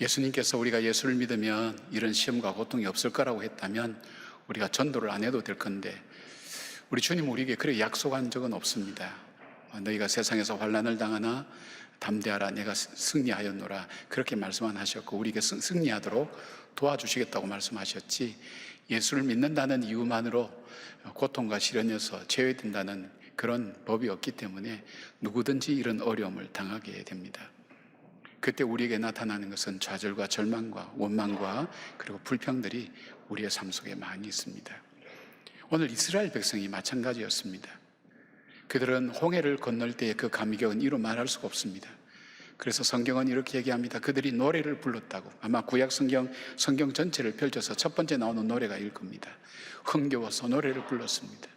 예수님께서 우리가 예수를 믿으면 이런 시험과 고통이 없을 거라고 했다면 우리가 전도를 안 해도 될 건데, 우리 주님은 우리에게 그렇게 약속한 적은 없습니다. 너희가 세상에서 환난을 당하나 담대하라, 내가 승리하였노라, 그렇게 말씀만 하셨고 우리에게 승리하도록 도와주시겠다고 말씀하셨지, 예수를 믿는다는 이유만으로 고통과 시련에서 제외된다는 그런 법이 없기 때문에 누구든지 이런 어려움을 당하게 됩니다. 그때 우리에게 나타나는 것은 좌절과 절망과 원망과 그리고 불평들이 우리의 삶 속에 많이 있습니다. 오늘 이스라엘 백성이 마찬가지였습니다. 그들은 홍해를 건널 때의 그 감격은 이루 말할 수가 없습니다. 그래서 성경은 이렇게 얘기합니다. 그들이 노래를 불렀다고. 아마 구약 성경 전체를 펼쳐서 첫 번째 나오는 노래가 일 겁니다. 흥겨워서 노래를 불렀습니다.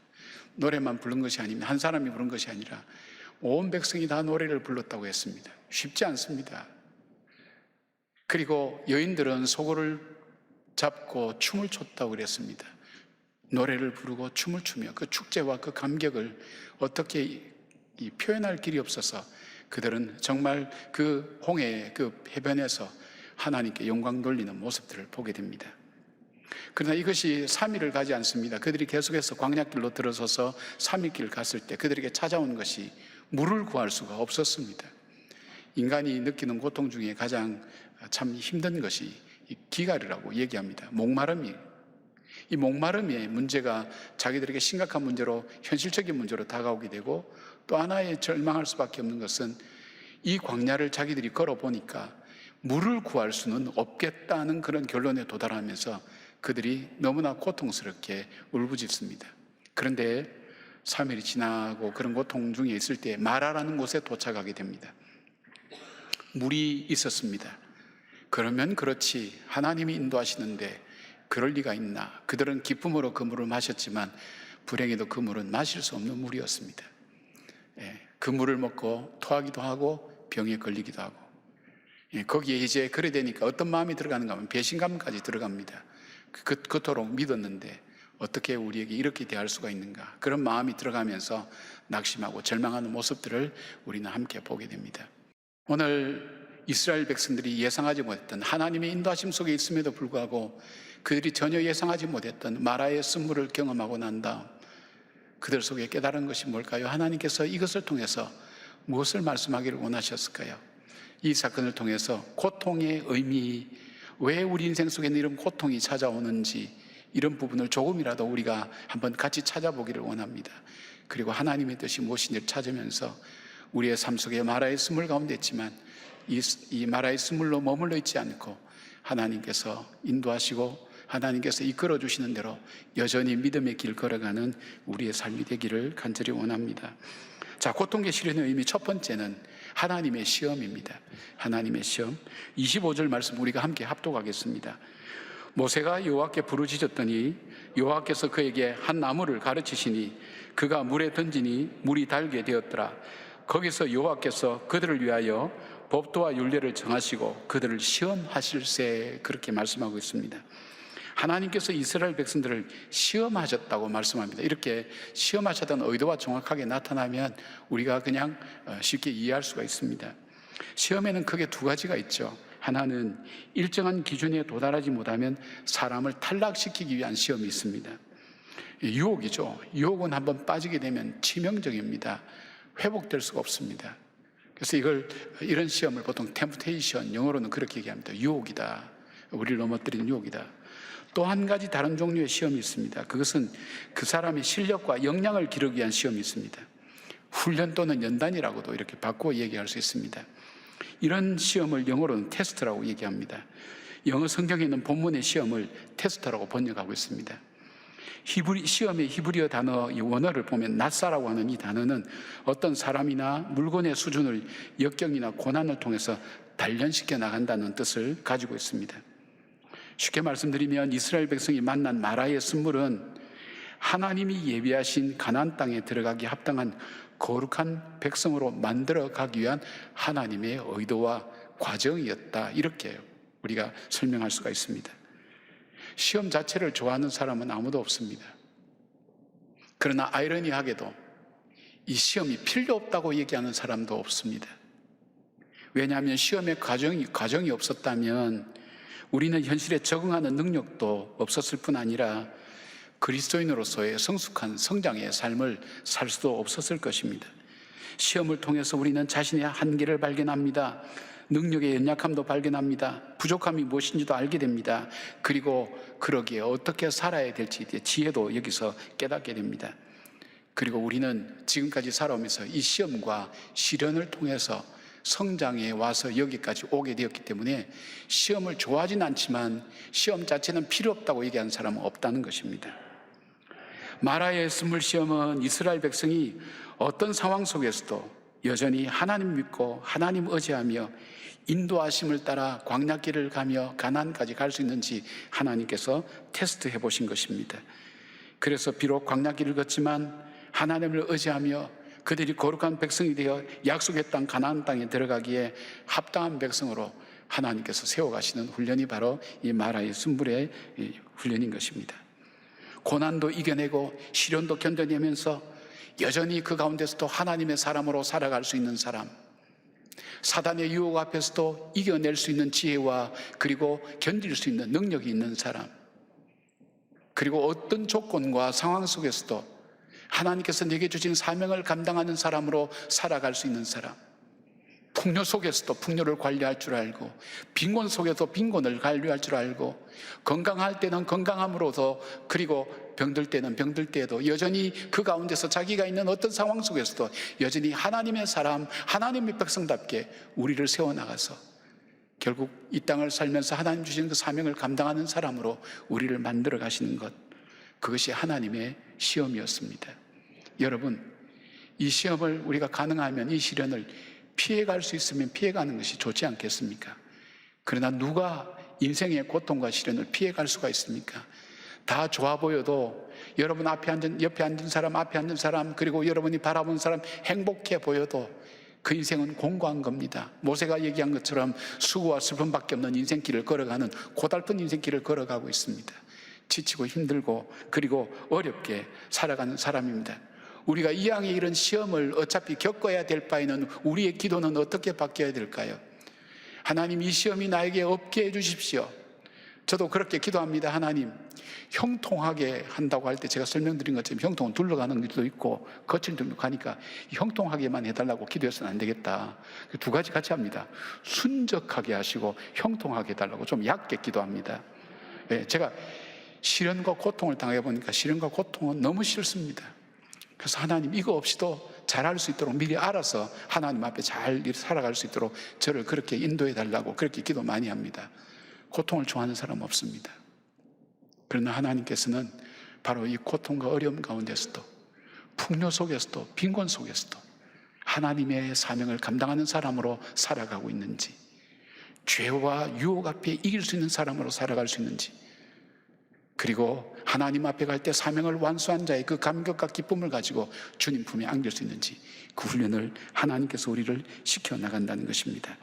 노래만 부른 것이 아니면 한 사람이 부른 것이 아니라 온 백성이 다 노래를 불렀다고 했습니다. 쉽지 않습니다. 그리고 여인들은 소고를 잡고 춤을 췄다고 그랬습니다. 노래를 부르고 춤을 추며 그 축제와 그 감격을 어떻게 표현할 길이 없어서 그들은 정말 그 홍해의 그 해변에서 하나님께 영광 돌리는 모습들을 보게 됩니다. 그러나 이것이 3일을 가지 않습니다. 그들이 계속해서 광야길로 들어서서 3일길 갔을 때 그들에게 찾아온 것이 물을 구할 수가 없었습니다. 인간이 느끼는 고통 중에 가장 참 힘든 것이 기갈이라고 얘기합니다. 목마름이. 이 목마름의 문제가 자기들에게 심각한 문제로, 현실적인 문제로 다가오게 되고, 또 하나의 절망할 수밖에 없는 것은 이 광야를 자기들이 걸어보니까 물을 구할 수는 없겠다는 그런 결론에 도달하면서 그들이 너무나 고통스럽게 울부짖습니다. 그런데 3일이 지나고 그런 고통 중에 있을 때 마라라는 곳에 도착하게 됩니다. 물이 있었습니다. 그러면 그렇지, 하나님이 인도하시는데 그럴 리가 있나. 그들은 기쁨으로 그 물을 마셨지만 불행히도 그 물은 마실 수 없는 물이었습니다. 그 물을 먹고 토하기도 하고 병에 걸리기도 하고, 거기에 이제 그래 되니까 어떤 마음이 들어가는가 하면 배신감까지 들어갑니다. 그토록 믿었는데 어떻게 우리에게 이렇게 대할 수가 있는가, 그런 마음이 들어가면서 낙심하고 절망하는 모습들을 우리는 함께 보게 됩니다. 오늘 이스라엘 백성들이 예상하지 못했던 하나님의 인도하심 속에 있음에도 불구하고 그들이 전혀 예상하지 못했던 마라의 쓴물을 경험하고 난 다음 그들 속에 깨달은 것이 뭘까요? 하나님께서 이것을 통해서 무엇을 말씀하기를 원하셨을까요? 이 사건을 통해서 고통의 의미, 왜 우리 인생 속에는 이런 고통이 찾아오는지, 이런 부분을 조금이라도 우리가 한번 같이 찾아보기를 원합니다. 그리고 하나님의 뜻이 무엇인지를 찾으면서 우리의 삶 속에 마라의 쓴물 가운데 있지만 이 마라의 쓴물로 머물러 있지 않고 하나님께서 인도하시고 하나님께서 이끌어 주시는 대로 여전히 믿음의 길 걸어가는 우리의 삶이 되기를 간절히 원합니다. 자, 고통과 시련의 의미 첫 번째는 하나님의 시험입니다. 하나님의 시험. 25절 말씀 우리가 함께 합독하겠습니다. 모세가 여호와께 부르짖었더니 여호와께서 그에게 한 나무를 가르치시니 그가 물에 던지니 물이 달게 되었더라. 거기서 여호와께서 그들을 위하여 법도와 율례를 정하시고 그들을 시험하실세, 그렇게 말씀하고 있습니다. 하나님께서 이스라엘 백성들을 시험하셨다고 말씀합니다. 이렇게 시험하셨다는 의도가 정확하게 나타나면 우리가 그냥 쉽게 이해할 수가 있습니다. 시험에는 크게 두 가지가 있죠. 하나는 일정한 기준에 도달하지 못하면 사람을 탈락시키기 위한 시험이 있습니다. 유혹이죠. 유혹은 한번 빠지게 되면 치명적입니다. 회복될 수가 없습니다. 그래서 이런 시험을 보통 템프테이션, 영어로는 그렇게 얘기합니다. 유혹이다. 우리를 넘어뜨리는 유혹이다. 또 한 가지 다른 종류의 시험이 있습니다. 그것은 그 사람의 실력과 역량을 기르기 위한 시험이 있습니다. 훈련 또는 연단이라고도 이렇게 바꾸어 얘기할 수 있습니다. 이런 시험을 영어로는 테스트라고 얘기합니다. 영어 성경에 있는 본문의 시험을 테스트라고 번역하고 있습니다. 시험의 히브리어 단어 이 원어를 보면 나사라고 하는 이 단어는 어떤 사람이나 물건의 수준을 역경이나 고난을 통해서 단련시켜 나간다는 뜻을 가지고 있습니다. 쉽게 말씀드리면 이스라엘 백성이 만난 마라의 쓴물은 하나님이 예비하신 가나안 땅에 들어가기 합당한 거룩한 백성으로 만들어 가기 위한 하나님의 의도와 과정이었다, 이렇게 우리가 설명할 수가 있습니다. 시험 자체를 좋아하는 사람은 아무도 없습니다. 그러나 아이러니하게도 이 시험이 필요 없다고 얘기하는 사람도 없습니다. 왜냐하면 시험의 과정이 없었다면 우리는 현실에 적응하는 능력도 없었을 뿐 아니라 그리스도인으로서의 성숙한 성장의 삶을 살 수도 없었을 것입니다. 시험을 통해서 우리는 자신의 한계를 발견합니다. 능력의 연약함도 발견합니다. 부족함이 무엇인지도 알게 됩니다. 그리고 그러기에 어떻게 살아야 될지 지혜도 여기서 깨닫게 됩니다. 그리고 우리는 지금까지 살아오면서 이 시험과 시련을 통해서 성장해 와서 여기까지 오게 되었기 때문에 시험을 좋아하진 않지만 시험 자체는 필요 없다고 얘기하는 사람은 없다는 것입니다. 마라의 스물 시험은 이스라엘 백성이 어떤 상황 속에서도 여전히 하나님 믿고 하나님 의지하며 인도하심을 따라 광야길을 가며 가나안까지 갈 수 있는지 하나님께서 테스트해 보신 것입니다. 그래서 비록 광야길을 걷지만 하나님을 의지하며 그들이 거룩한 백성이 되어 약속의 땅 가나안 땅에 들어가기에 합당한 백성으로 하나님께서 세워가시는 훈련이 바로 이 마라의 순불의 훈련인 것입니다. 고난도 이겨내고 시련도 견뎌내면서 여전히 그 가운데서도 하나님의 사람으로 살아갈 수 있는 사람, 사단의 유혹 앞에서도 이겨낼 수 있는 지혜와 그리고 견딜 수 있는 능력이 있는 사람, 그리고 어떤 조건과 상황 속에서도 하나님께서 내게 주신 사명을 감당하는 사람으로 살아갈 수 있는 사람, 풍요 속에서도 풍요를 관리할 줄 알고 빈곤 속에서 빈곤을 관리할 줄 알고 건강할 때는 건강함으로도 그리고 병들 때는 병들 때에도 여전히 그 가운데서 자기가 있는 어떤 상황 속에서도 여전히 하나님의 사람, 하나님의 백성답게 우리를 세워나가서 결국 이 땅을 살면서 하나님 주신 그 사명을 감당하는 사람으로 우리를 만들어 가시는 것, 그것이 하나님의 시험이었습니다. 여러분, 이 시험을 우리가 가능하면 이 시련을 피해갈 수 있으면 피해가는 것이 좋지 않겠습니까? 그러나 누가 인생의 고통과 시련을 피해갈 수가 있습니까? 다 좋아 보여도 여러분 앞에 앉은, 옆에 앉은 사람, 앞에 앉은 사람, 그리고 여러분이 바라본 사람 행복해 보여도 그 인생은 공고한 겁니다. 모세가 얘기한 것처럼 수고와 슬픔밖에 없는 인생길을 걸어가는 고달픈 인생길을 걸어가고 있습니다. 지치고 힘들고 그리고 어렵게 살아가는 사람입니다. 우리가 이 양의 이런 시험을 어차피 겪어야 될 바에는 우리의 기도는 어떻게 바뀌어야 될까요? 하나님, 이 시험이 나에게 없게 해주십시오. 저도 그렇게 기도합니다. 하나님, 형통하게 한다고 할 때 제가 설명드린 것처럼 형통은 둘러가는 일도 있고 거친 일도 가니까 형통하게만 해달라고 기도해서는 안 되겠다. 두 가지 같이 합니다. 순적하게 하시고 형통하게 해달라고 좀 얕게 기도합니다. 제가 시련과 고통을 당해보니까 시련과 고통은 너무 싫습니다. 그래서 하나님, 이거 없이도 잘할 수 있도록 미리 알아서 하나님 앞에 잘 살아갈 수 있도록 저를 그렇게 인도해 달라고 그렇게 기도 많이 합니다. 고통을 좋아하는 사람 없습니다. 그러나 하나님께서는 바로 이 고통과 어려움 가운데서도 풍요 속에서도 빈곤 속에서도 하나님의 사명을 감당하는 사람으로 살아가고 있는지, 죄와 유혹 앞에 이길 수 있는 사람으로 살아갈 수 있는지, 그리고 하나님 앞에 갈 때 사명을 완수한 자의 그 감격과 기쁨을 가지고 주님 품에 안길 수 있는지, 그 훈련을 하나님께서 우리를 시켜나간다는 것입니다.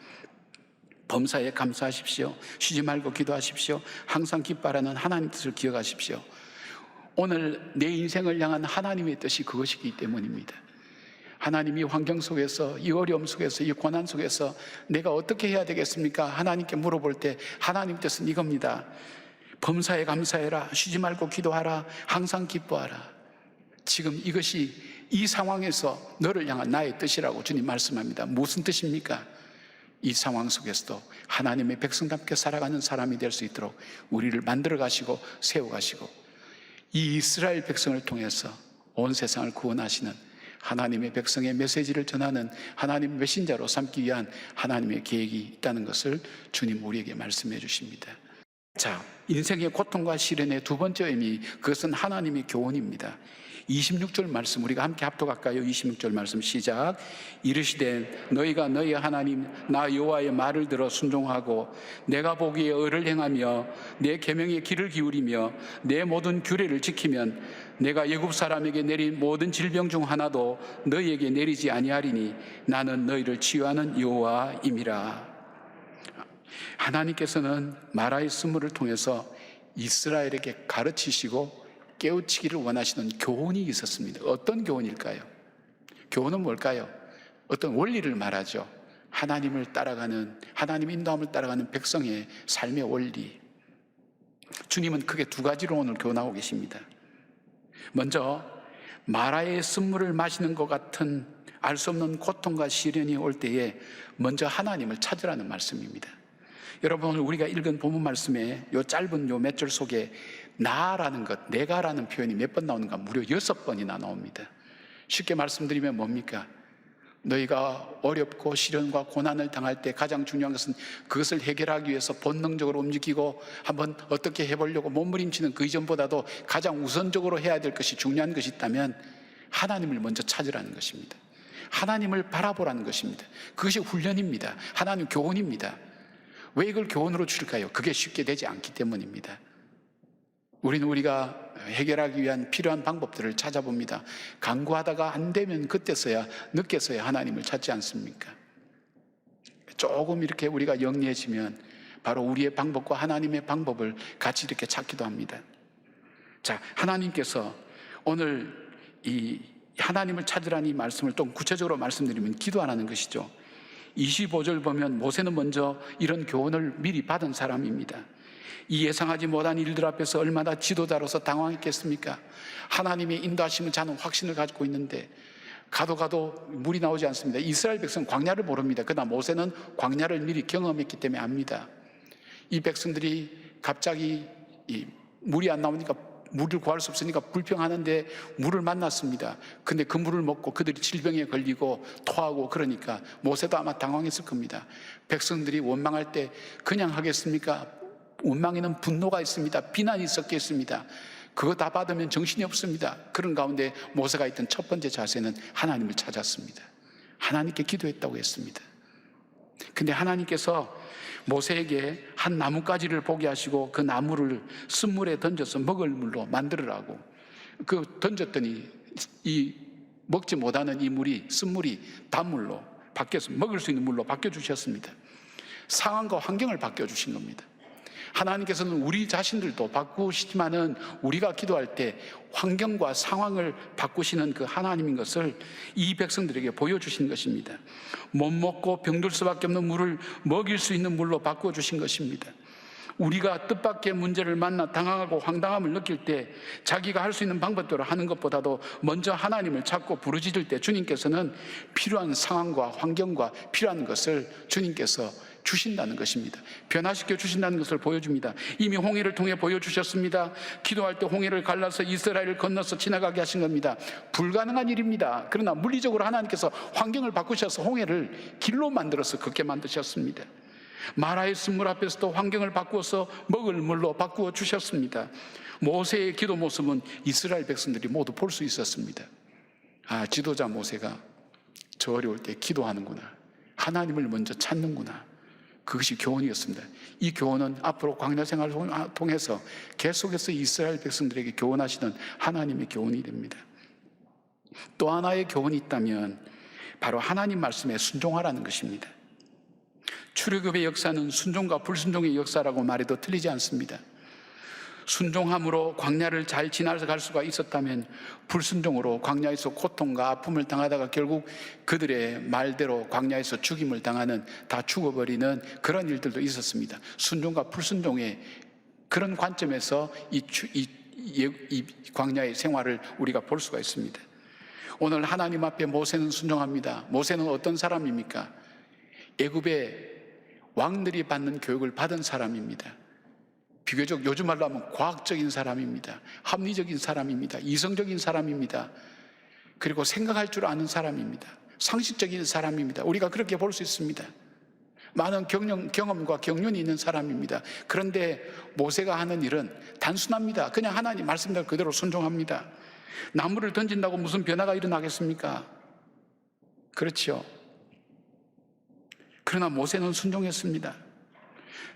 범사에 감사하십시오. 쉬지 말고 기도하십시오. 항상 기뻐하라는 하나님 뜻을 기억하십시오. 오늘 내 인생을 향한 하나님의 뜻이 그것이기 때문입니다. 하나님, 이 환경 속에서, 이 어려움 속에서, 이 고난 속에서 내가 어떻게 해야 되겠습니까? 하나님께 물어볼 때 하나님 뜻은 이겁니다. 범사에 감사해라. 쉬지 말고 기도하라. 항상 기뻐하라. 지금 이것이 이 상황에서 너를 향한 나의 뜻이라고 주님 말씀합니다. 무슨 뜻입니까? 이 상황 속에서도 하나님의 백성답게 살아가는 사람이 될 수 있도록 우리를 만들어 가시고 세워 가시고, 이 이스라엘 백성을 통해서 온 세상을 구원하시는 하나님의 백성의 메시지를 전하는 하나님 메신저로 삼기 위한 하나님의 계획이 있다는 것을 주님 우리에게 말씀해 주십니다. 자, 인생의 고통과 시련의 두 번째 의미, 그것은 하나님의 교훈입니다. 26절 말씀 우리가 함께 합독할까요? 26절 말씀 시작. 이르시되 너희가 너희 하나님 나 여호와의 말을 들어 순종하고 내가 보기에 의를 행하며 내 계명의 귀를 기울이며 내 모든 규례를 지키면 내가 애굽 사람에게 내린 모든 질병 중 하나도 너희에게 내리지 아니하리니 나는 너희를 치유하는 여호와임이라. 하나님께서는 마라의 스물을 통해서 이스라엘에게 가르치시고 깨우치기를 원하시는 교훈이 있었습니다. 어떤 교훈일까요? 교훈은 뭘까요? 어떤 원리를 말하죠. 하나님을 따라가는, 하나님 인도함을 따라가는 백성의 삶의 원리, 주님은 크게 두 가지로 오늘 교훈하고 계십니다. 먼저 마라의 쓴물을 마시는 것 같은 알 수 없는 고통과 시련이 올 때에 먼저 하나님을 찾으라는 말씀입니다. 여러분, 오늘 우리가 읽은 본문 말씀에 요 짧은 요 몇 절 속에 나라는 것, 내가라는 표현이 몇 번 나오는가? 무려 6번이나 나옵니다. 쉽게 말씀드리면 뭡니까? 너희가 어렵고 시련과 고난을 당할 때 가장 중요한 것은 그것을 해결하기 위해서 본능적으로 움직이고 한번 어떻게 해보려고 몸부림치는 그 이전보다도 가장 우선적으로 해야 될 것이, 중요한 것이 있다면 하나님을 먼저 찾으라는 것입니다. 하나님을 바라보라는 것입니다. 그것이 훈련입니다. 하나님 교훈입니다. 왜 이걸 교훈으로 줄까요? 그게 쉽게 되지 않기 때문입니다. 우리는 우리가 해결하기 위한 필요한 방법들을 찾아봅니다. 간구하다가 안 되면 그때서야, 늦게서야 하나님을 찾지 않습니까? 조금 이렇게 우리가 영리해지면 바로 우리의 방법과 하나님의 방법을 같이 이렇게 찾기도 합니다. 자, 하나님께서 오늘 이 하나님을 찾으라는 이 말씀을 또 구체적으로 말씀드리면 기도하라는 것이죠. 25절 보면 모세는 먼저 이런 교훈을 미리 받은 사람입니다. 이 예상하지 못한 일들 앞에서 얼마나 지도자로서 당황했겠습니까? 하나님의 인도하심을 자는 확신을 가지고 있는데 가도 물이 나오지 않습니다. 이스라엘 백성은 광야를 모릅니다. 그러나 모세는 광야를 미리 경험했기 때문에 압니다. 이 백성들이 갑자기 이 물이 안 나오니까, 물을 구할 수 없으니까 불평하는데 물을 만났습니다. 근데 그 물을 먹고 그들이 질병에 걸리고 토하고 그러니까 모세도 아마 당황했을 겁니다. 백성들이 원망할 때 그냥 하겠습니까? 원망에는 분노가 있습니다. 비난이 섞여 있습니다. 그거 다 받으면 정신이 없습니다. 그런 가운데 모세가 있던 첫 번째 자세는 하나님을 찾았습니다. 하나님께 기도했다고 했습니다. 근데 하나님께서 모세에게 한 나뭇가지를 보게 하시고 그 나무를 쓴물에 던져서 먹을 물로 만들으라고, 그 던졌더니 이 먹지 못하는 이 물이, 쓴물이 단물로 바뀌어서 먹을 수 있는 물로 바뀌어주셨습니다. 상황과 환경을 바뀌어주신 겁니다. 하나님께서는 우리 자신들도 바꾸시지만은 우리가 기도할 때 환경과 상황을 바꾸시는 그 하나님인 것을 이 백성들에게 보여주신 것입니다. 못 먹고 병들 수밖에 없는 물을 먹일 수 있는 물로 바꿔주신 것입니다. 우리가 뜻밖의 문제를 만나 당황하고 황당함을 느낄 때 자기가 할 수 있는 방법대로 하는 것보다도 먼저 하나님을 찾고 부르짖을 때 주님께서는 필요한 상황과 환경과 필요한 것을 주님께서 주신다는 것입니다. 변화시켜 주신다는 것을 보여줍니다. 이미 홍해를 통해 보여주셨습니다. 기도할 때 홍해를 갈라서 이스라엘을 건너서 지나가게 하신 겁니다. 불가능한 일입니다. 그러나 물리적으로 하나님께서 환경을 바꾸셔서 홍해를 길로 만들어서 걷게 만드셨습니다. 마라의 쓴물 앞에서도 환경을 바꾸어서 먹을 물로 바꾸어 주셨습니다. 모세의 기도 모습은 이스라엘 백성들이 모두 볼 수 있었습니다. 아, 지도자 모세가 저 어려울 때 기도하는구나, 하나님을 먼저 찾는구나. 그것이 교훈이었습니다. 이 교훈은 앞으로 광야 생활을 통해서 계속해서 이스라엘 백성들에게 교훈하시는 하나님의 교훈이 됩니다. 또 하나의 교훈이 있다면 바로 하나님 말씀에 순종하라는 것입니다. 출애굽의 역사는 순종과 불순종의 역사라고 말해도 틀리지 않습니다. 순종함으로 광야를 잘 지나서 갈 수가 있었다면 불순종으로 광야에서 고통과 아픔을 당하다가 결국 그들의 말대로 광야에서 죽임을 당하는, 다 죽어버리는 그런 일들도 있었습니다. 순종과 불순종의 그런 관점에서 이 광야의 생활을 우리가 볼 수가 있습니다. 오늘 하나님 앞에 모세는 순종합니다. 모세는 어떤 사람입니까? 애굽의 왕들이 받는 교육을 받은 사람입니다. 비교적 요즘 말로 하면 과학적인 사람입니다. 합리적인 사람입니다. 이성적인 사람입니다. 그리고 생각할 줄 아는 사람입니다. 상식적인 사람입니다. 우리가 그렇게 볼 수 있습니다. 많은 경험과 경륜이 있는 사람입니다. 그런데 모세가 하는 일은 단순합니다. 그냥 하나님 말씀대로 그대로 순종합니다. 나무를 던진다고 무슨 변화가 일어나겠습니까? 그렇죠. 그러나 모세는 순종했습니다.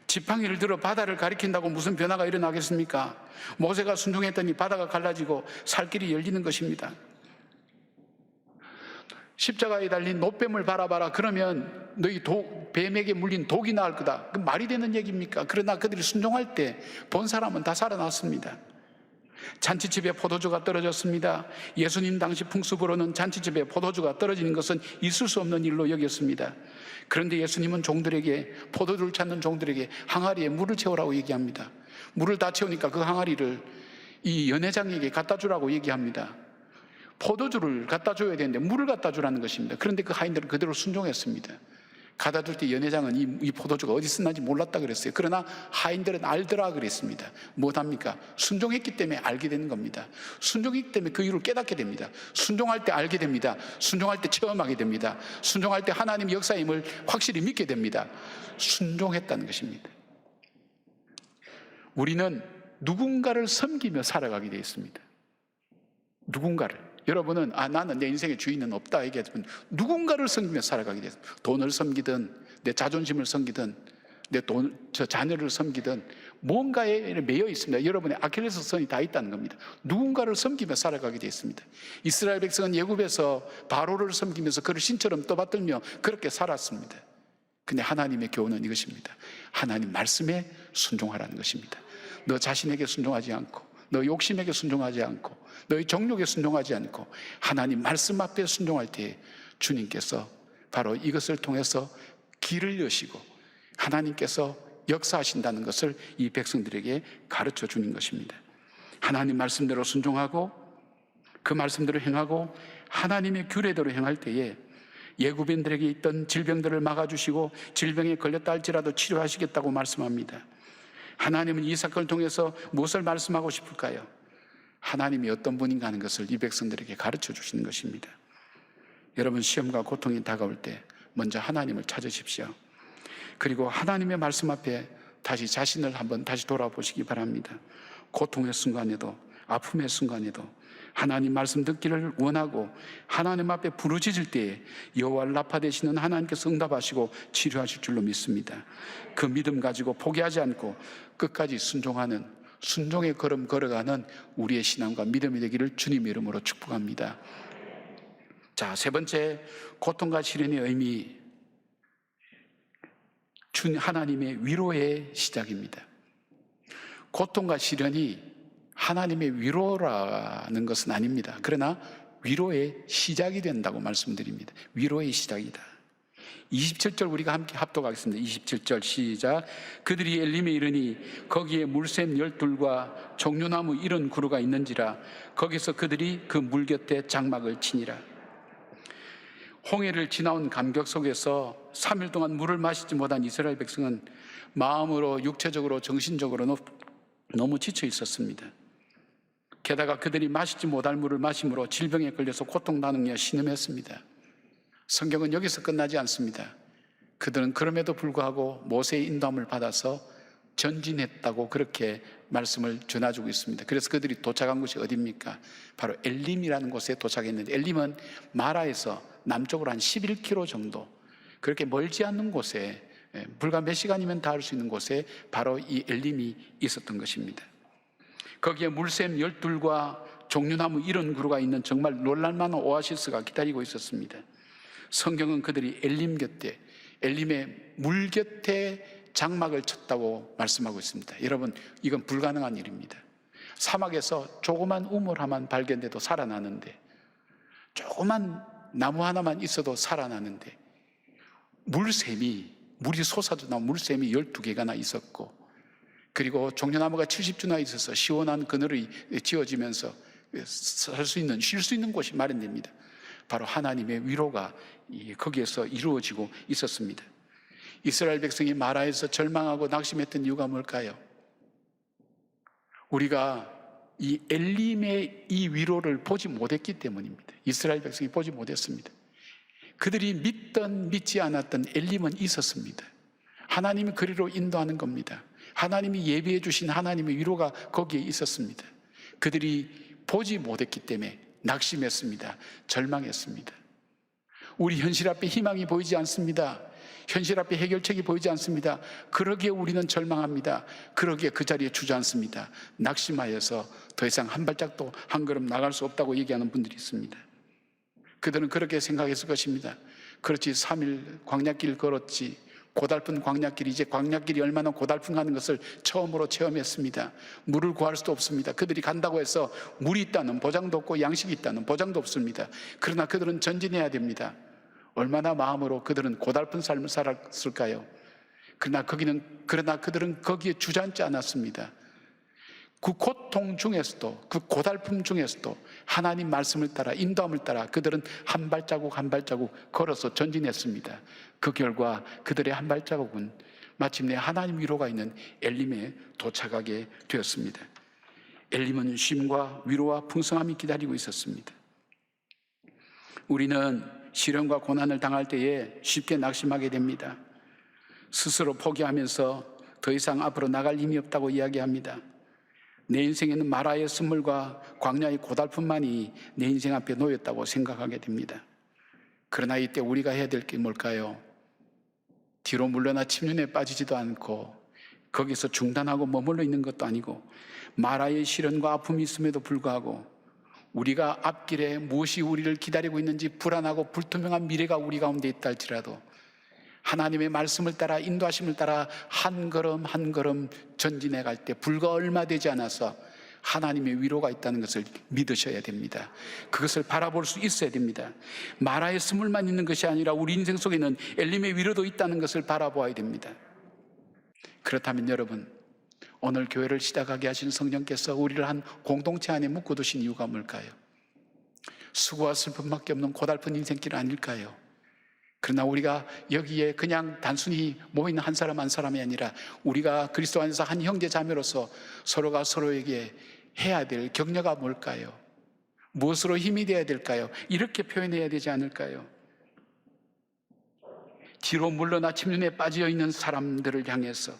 지팡이를 들어 바다를 가리킨다고 무슨 변화가 일어나겠습니까? 모세가 순종했더니 바다가 갈라지고 살길이 열리는 것입니다. 십자가에 달린 노뱀을 바라봐라. 그러면 너희 뱀에게 물린 독이 나을 거다. 그 말이 되는 얘기입니까? 그러나 그들이 순종할 때 본 사람은 다 살아났습니다. 잔치집에 포도주가 떨어졌습니다. 예수님 당시 풍습으로는 잔치집에 포도주가 떨어지는 것은 있을 수 없는 일로 여겼습니다. 그런데 예수님은 종들에게, 포도주를 찾는 종들에게 항아리에 물을 채우라고 얘기합니다. 물을 다 채우니까 그 항아리를 이 연회장에게 갖다 주라고 얘기합니다. 포도주를 갖다 줘야 되는데 물을 갖다 주라는 것입니다. 그런데 그 하인들은 그대로 순종했습니다. 갖다 줄 때 연회장은 이 포도주가 어디서 났는지 몰랐다 그랬어요. 그러나 하인들은 알더라 그랬습니다. 무엇합니까? 순종했기 때문에 알게 되는 겁니다. 순종했기 때문에 그 이유를 깨닫게 됩니다. 순종할 때 알게 됩니다. 순종할 때 체험하게 됩니다. 순종할 때 하나님의 역사임을 확실히 믿게 됩니다. 순종했다는 것입니다. 우리는 누군가를 섬기며 살아가게 되어 있습니다. 누군가를. 여러분은 나는 내 인생의 주인은 없다 얘기하지만 누군가를 섬기며 살아가게 돼서 돈을 섬기든 내 자존심을 섬기든 저 자녀를 섬기든 뭔가에 매여 있습니다. 여러분의 아킬레스건이 다 있다는 겁니다. 누군가를 섬기며 살아가게 되어 있습니다. 이스라엘 백성은 애굽에서 바로를 섬기면서 그를 신처럼 떠받들며 그렇게 살았습니다. 근데 하나님의 교훈은 이것입니다. 하나님 말씀에 순종하라는 것입니다. 너 자신에게 순종하지 않고 너 욕심에게 순종하지 않고 너의 정욕에 순종하지 않고 하나님 말씀 앞에 순종할 때 주님께서 바로 이것을 통해서 길을 여시고 하나님께서 역사하신다는 것을 이 백성들에게 가르쳐 주는 것입니다. 하나님 말씀대로 순종하고 그 말씀대로 행하고 하나님의 규례대로 행할 때에 예굽인들에게 있던 질병들을 막아주시고 질병에 걸렸다 할지라도 치료하시겠다고 말씀합니다. 하나님은 이 사건을 통해서 무엇을 말씀하고 싶을까요? 하나님이 어떤 분인가 하는 것을 이 백성들에게 가르쳐 주시는 것입니다. 여러분, 시험과 고통이 다가올 때 먼저 하나님을 찾으십시오. 그리고 하나님의 말씀 앞에 다시 자신을 한번 다시 돌아보시기 바랍니다. 고통의 순간에도 아픔의 순간에도 하나님 말씀 듣기를 원하고 하나님 앞에 부르짖을 때에 여호와 라파 되시는 하나님께서 응답하시고 치료하실 줄로 믿습니다. 그 믿음 가지고 포기하지 않고 끝까지 순종하는 순종의 걸음 걸어가는 우리의 신앙과 믿음이 되기를 주님의 이름으로 축복합니다. 자, 세 번째, 고통과 시련의 의미, 하나님의 위로의 시작입니다. 고통과 시련이 하나님의 위로라는 것은 아닙니다. 그러나 위로의 시작이 된다고 말씀드립니다. 위로의 시작이다. 27절 우리가 함께 합독하겠습니다. 27절 시작. 그들이 엘림에 이르니 거기에 물샘 12과 종려나무 70그루가 있는지라 거기서 그들이 그 물 곁에 장막을 치니라. 홍해를 지나온 감격 속에서 3일 동안 물을 마시지 못한 이스라엘 백성은 마음으로 육체적으로 정신적으로 너무 지쳐 있었습니다. 게다가 그들이 마시지 못할 물을 마심으로 질병에 걸려서 고통나누며 신음했습니다. 성경은 여기서 끝나지 않습니다. 그들은 그럼에도 불구하고 모세의 인도함을 받아서 전진했다고 그렇게 말씀을 전해주고 있습니다. 그래서 그들이 도착한 곳이 어디입니까? 바로 엘림이라는 곳에 도착했는데, 엘림은 마라에서 남쪽으로 한 11km 정도, 그렇게 멀지 않는 곳에, 불과 몇 시간이면 닿을 수 있는 곳에 바로 이 엘림이 있었던 것입니다. 거기에 물샘 12과 종려나무 70그루가 있는 정말 놀랄만한 오아시스가 기다리고 있었습니다. 성경은 그들이 엘림 곁에, 엘림의 물 곁에 장막을 쳤다고 말씀하고 있습니다. 여러분, 이건 불가능한 일입니다. 사막에서 조그만 우물 하나만 발견돼도 살아나는데, 조그만 나무 하나만 있어도 살아나는데, 물이 솟아져 나온 물샘이 12개가나 있었고, 그리고 종려나무가 70주나 있어서 시원한 그늘이 지어지면서 살 수 있는, 쉴 수 있는 곳이 마련됩니다. 바로 하나님의 위로가 거기에서 이루어지고 있었습니다. 이스라엘 백성이 마라에서 절망하고 낙심했던 이유가 뭘까요? 우리가 이 엘림의 이 위로를 보지 못했기 때문입니다. 이스라엘 백성이 보지 못했습니다. 그들이 믿던 믿지 않았던 엘림은 있었습니다. 하나님이 그리로 인도하는 겁니다. 하나님이 예비해 주신 하나님의 위로가 거기에 있었습니다. 그들이 보지 못했기 때문에 낙심했습니다. 절망했습니다. 우리 현실 앞에 희망이 보이지 않습니다. 현실 앞에 해결책이 보이지 않습니다. 그러기에 우리는 절망합니다. 그러기에 그 자리에 주저앉습니다. 낙심하여서 더 이상 한 발짝도 한 걸음 나갈 수 없다고 얘기하는 분들이 있습니다. 그들은 그렇게 생각했을 것입니다. 그렇지, 3일 광야길 걸었지, 고달픈 광야길이, 이제 광야길이 얼마나 고달픈가 하는 것을 처음으로 체험했습니다. 물을 구할 수도 없습니다. 그들이 간다고 해서 물이 있다는 보장도 없고 양식이 있다는 보장도 없습니다. 그러나 그들은 전진해야 됩니다. 얼마나 마음으로 그들은 고달픈 삶을 살았을까요? 그러나 그들은 거기에 주저앉지 않았습니다. 그 고통 중에서도, 그 고달픔 중에서도 하나님 말씀을 따라, 인도함을 따라 그들은 한 발자국 한 발자국 걸어서 전진했습니다. 그 결과 그들의 한 발자국은 마침내 하나님 위로가 있는 엘림에 도착하게 되었습니다. 엘림은 쉼과 위로와 풍성함이 기다리고 있었습니다. 우리는 시련과 고난을 당할 때에 쉽게 낙심하게 됩니다. 스스로 포기하면서 더 이상 앞으로 나갈 힘이 없다고 이야기합니다. 내 인생에는 마라의 쓴물과 광야의 고달픔만이 내 인생 앞에 놓였다고 생각하게 됩니다. 그러나 이때 우리가 해야 될 게 뭘까요? 뒤로 물러나 침륜에 빠지지도 않고 거기서 중단하고 머물러 있는 것도 아니고, 마라의 시련과 아픔이 있음에도 불구하고 우리가 앞길에 무엇이 우리를 기다리고 있는지 불안하고 불투명한 미래가 우리 가운데 있다 할지라도 하나님의 말씀을 따라, 인도하심을 따라 한 걸음 한 걸음 전진해 갈 때 불과 얼마 되지 않아서 하나님의 위로가 있다는 것을 믿으셔야 됩니다. 그것을 바라볼 수 있어야 됩니다. 마라의 스물만 있는 것이 아니라 우리 인생 속에는 엘림의 위로도 있다는 것을 바라보아야 됩니다. 그렇다면 여러분, 오늘 교회를 시작하게 하신 성령께서 우리를 한 공동체 안에 묶어두신 이유가 뭘까요? 수고와 슬픔밖에 없는 고달픈 인생길 아닐까요? 그러나 우리가 여기에 그냥 단순히 모인 한 사람 한 사람이 아니라 우리가 그리스도 안에서 한 형제 자매로서 서로가 서로에게 해야 될 격려가 뭘까요? 무엇으로 힘이 되어야 될까요? 이렇게 표현해야 되지 않을까요? 뒤로 물러나 침륜에 빠져 있는 사람들을 향해서,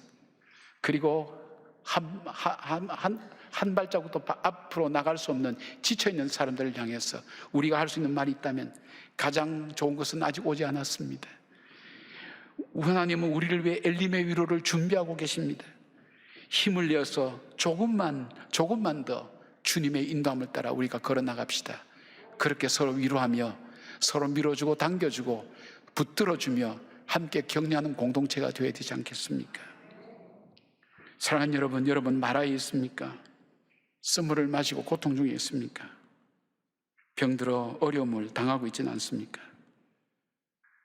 그리고 한 발자국도 앞으로 나갈 수 없는 지쳐있는 사람들을 향해서 우리가 할 수 있는 말이 있다면 가장 좋은 것은 아직 오지 않았습니다. 하나님은 우리를 위해 엘림의 위로를 준비하고 계십니다. 힘을 내어서 조금만 더 주님의 인도함을 따라 우리가 걸어나갑시다. 그렇게 서로 위로하며 서로 밀어주고 당겨주고 붙들어주며 함께 격려하는 공동체가 되어야 되지 않겠습니까? 사랑하는 여러분, 여러분 마라에 있습니까? 쓴물을 마시고 고통 중에 있습니까? 병들어 어려움을 당하고 있지는 않습니까?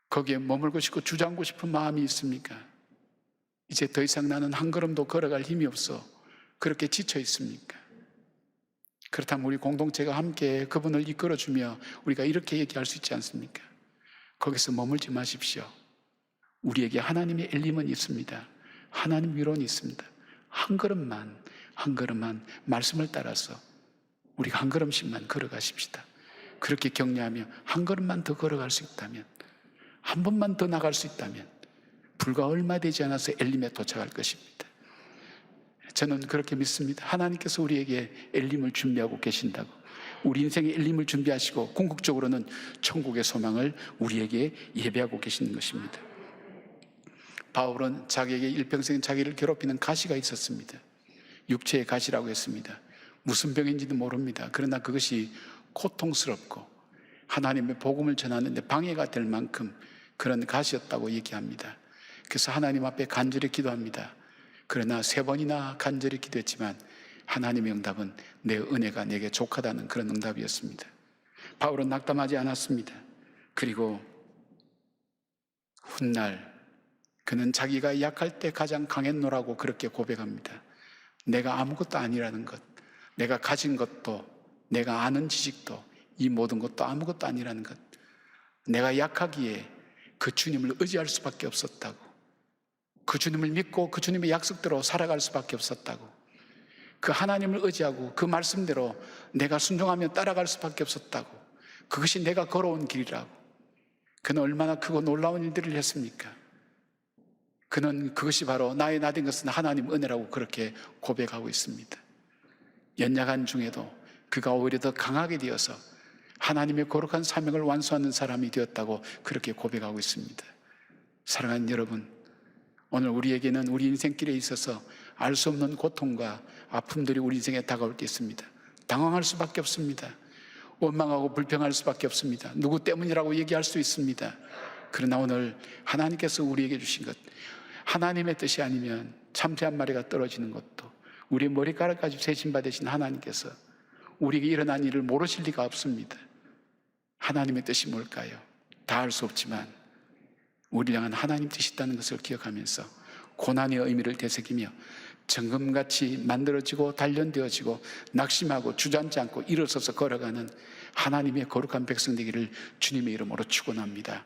거기에 머물고 싶고 주저앉고 싶은 마음이 있습니까? 이제 더 이상 나는 한 걸음도 걸어갈 힘이 없어 그렇게 지쳐 있습니까? 그렇다면 우리 공동체가 함께 그분을 이끌어주며 우리가 이렇게 얘기할 수 있지 않습니까? 거기서 머물지 마십시오. 우리에게 하나님의 엘림은 있습니다. 하나님 위로는 있습니다. 한 걸음만 말씀을 따라서 우리가 한 걸음씩만 걸어가십시다. 그렇게 격려하며 한 걸음만 더 걸어갈 수 있다면, 한 번만 더 나갈 수 있다면 불과 얼마 되지 않아서 엘림에 도착할 것입니다. 저는 그렇게 믿습니다. 하나님께서 우리에게 엘림을 준비하고 계신다고, 우리 인생의 엘림을 준비하시고 궁극적으로는 천국의 소망을 우리에게 예배하고 계시는 것입니다. 바울은 자기에게 일평생 자기를 괴롭히는 가시가 있었습니다. 육체의 가시라고 했습니다. 무슨 병인지도 모릅니다. 그러나 그것이 고통스럽고 하나님의 복음을 전하는데 방해가 될 만큼 그런 가시였다고 얘기합니다. 그래서 하나님 앞에 간절히 기도합니다. 그러나 3번이나 간절히 기도했지만 하나님의 응답은 내 은혜가 내게 족하다는 그런 응답이었습니다. 바울은 낙담하지 않았습니다. 그리고 훗날 그는 자기가 약할 때 가장 강했노라고 그렇게 고백합니다. 내가 아무것도 아니라는 것, 내가 가진 것도, 내가 아는 지식도, 이 모든 것도 아무것도 아니라는 것, 내가 약하기에 그 주님을 의지할 수밖에 없었다고, 그 주님을 믿고 그 주님의 약속대로 살아갈 수밖에 없었다고, 그 하나님을 의지하고 그 말씀대로 내가 순종하며 따라갈 수밖에 없었다고, 그것이 내가 걸어온 길이라고. 그는 얼마나 크고 놀라운 일들을 했습니까? 그는 그것이 바로 나의 나된 것은 하나님 은혜라고 그렇게 고백하고 있습니다. 연약한 중에도 그가 오히려 더 강하게 되어서 하나님의 거룩한 사명을 완수하는 사람이 되었다고 그렇게 고백하고 있습니다. 사랑하는 여러분, 오늘 우리에게는 우리 인생길에 있어서 알 수 없는 고통과 아픔들이 우리 인생에 다가올 때 있습니다. 당황할 수밖에 없습니다. 원망하고 불평할 수밖에 없습니다. 누구 때문이라고 얘기할 수 있습니다. 그러나 오늘 하나님께서 우리에게 주신 것, 하나님의 뜻이 아니면 참새 한 마리가 떨어지는 것도, 우리 머리카락까지 세신 받으신 하나님께서 우리에게 일어난 일을 모르실 리가 없습니다. 하나님의 뜻이 뭘까요? 다 알 수 없지만 우리를 향한 하나님 뜻이 있다는 것을 기억하면서 고난의 의미를 되새기며 정금같이 만들어지고 단련되어지고 낙심하고 주저앉지 않고 일어서서 걸어가는 하나님의 거룩한 백성 되기를 주님의 이름으로 축원합니다.